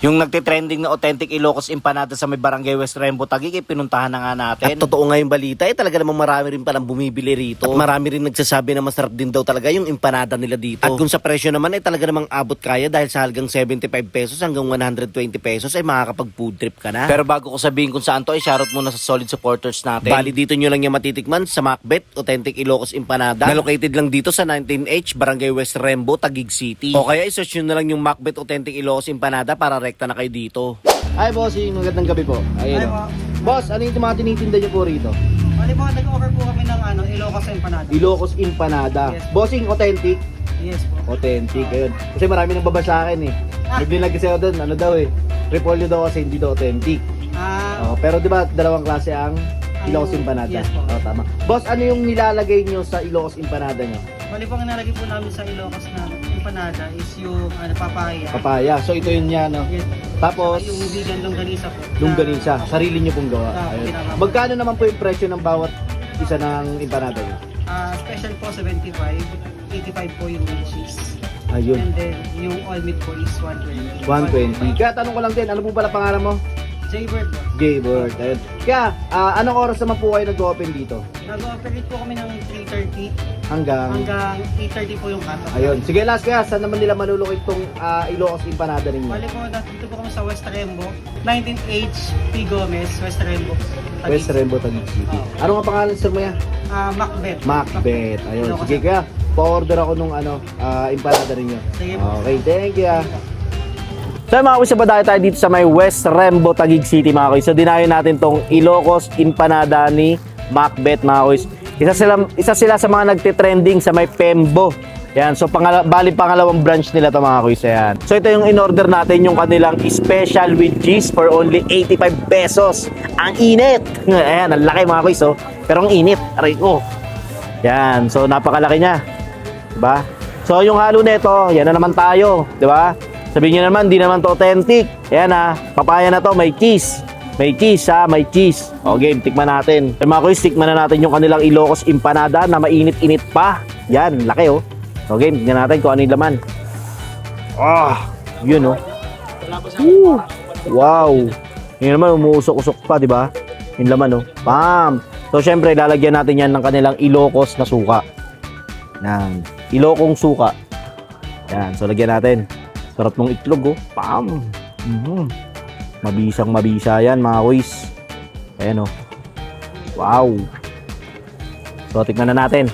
Yung nagtitrending na authentic Ilocos empanada sa may Barangay West Rembo Taguig, pinuntahan na nga natin. At totoo nga yung balita, talaga namang marami rin palang bumibili rito. At marami rin nagsasabi na masarap din daw talaga yung empanada nila dito. At kung sa presyo naman talaga namang abot kaya dahil sa halagang 75 pesos hanggang 120 pesos ay makakapag food trip ka na. Pero bago ko sabihin kung saan to, ay shoutout muna sa solid supporters natin. Bali dito nyo lang yung matitikman sa Macbeth Authentic Ilocos Empanada na located lang dito sa 19H Barangay West Rembo, Taguig City. O kaya isearch nyo na lang yung Macbeth Authentic Ilocos Empanada para rekta na kayo dito. Ay bossing, magandang gabi po. Ayun. Boss, ano yung mga tinitinda nyo po rito? Bali po, nag-offer po kami ng Ilocos Empanada. Ilocos Empanada. Yes. Bossing, authentic? Yes po. Authentic, ayun. Kasi marami nang baba sa akin eh. Naglinag kasi ako doon, ano daw eh. Repolyo daw kasi hindi daw authentic. Pero di ba dalawang klase ang Ilocos Empanada? Yes po. Tama. Boss, ano yung nilalagay nyo sa Ilocos Empanada nyo? Bali po, ang nalagay po namin sa Ilocos na empanada is yung papaya. Papaya. So ito yun yan, no? Yes. Tapos, Saka yung vegan longganisa po. longganisa. Sarili nyo pong gawa. Ayun. Ginagawa. Magkano naman po yung presyo ng bawat isa ng empanada nyo? Special po 75, 85 po yung cheese. Ayun. And then yung all meat po is 120. 120. Kaya tanong ko lang din, ano po pala pangalan mo? Jaybird po. Jaybird. Ayun. Kaya, anong oras naman po kayo nag-open dito? Nag-operate po kami ng 3:30 Hanggang 8:30 po yung cut-off. ayun. Sige, last kaya, saan naman nila malulukit itong Ilocos Empanada ninyo? Bali po, dito po kami sa West Rembo, 19H P. Gomez, West Rembo. Taguig. West Rembo, Taguig City. Ano nga pangalan, sir mo yan? Macbeth. Macbeth. Ayun. Ilocos. Sige, kaya, pa-order ako nung empanada ninyo. Sige po. Okay, thank you. So mga kuys, sabadayo tayo dito sa may West Rembo, Taguig City mga kuys. So dinayo natin tong Ilocos Empanada ni Macbeth mga kuys. Isa sila sa mga nagtitrending sa may Pembo. Yan, so bali pangalawang branch nila to mga kuys. Ayan. So ito yung in-order natin, yung kanilang special with cheese for only 85 pesos. Ang init! Ayan, ang laki mga kuys. Oh. Pero ang init, aray ko. Yan, so napakalaki niya. Diba? So yung halo nito, yan na naman tayo. Diba? Sabihin nyo naman, di naman to authentic. Ayan papaya na to, may cheese. May cheese may cheese. O game, tikman natin. So mga kuys, tikman na natin yung kanilang Ilocos Empanada na mainit-init pa. Yan, laki oh. O game, tingnan natin kung ano yung laman. Yun oh. Woo! Wow. Yun naman, umuusok-usok pa, di ba? Yung laman oh. Bam! So syempre, lalagyan natin yan ng kanilang Ilocos na suka. Yan. Ilocong suka. Yan, so lagyan natin. Sarap ng itlog oh. Bam! Mabisang mabisa yan mga kuys. Ayan oh. Wow. So tikman na natin.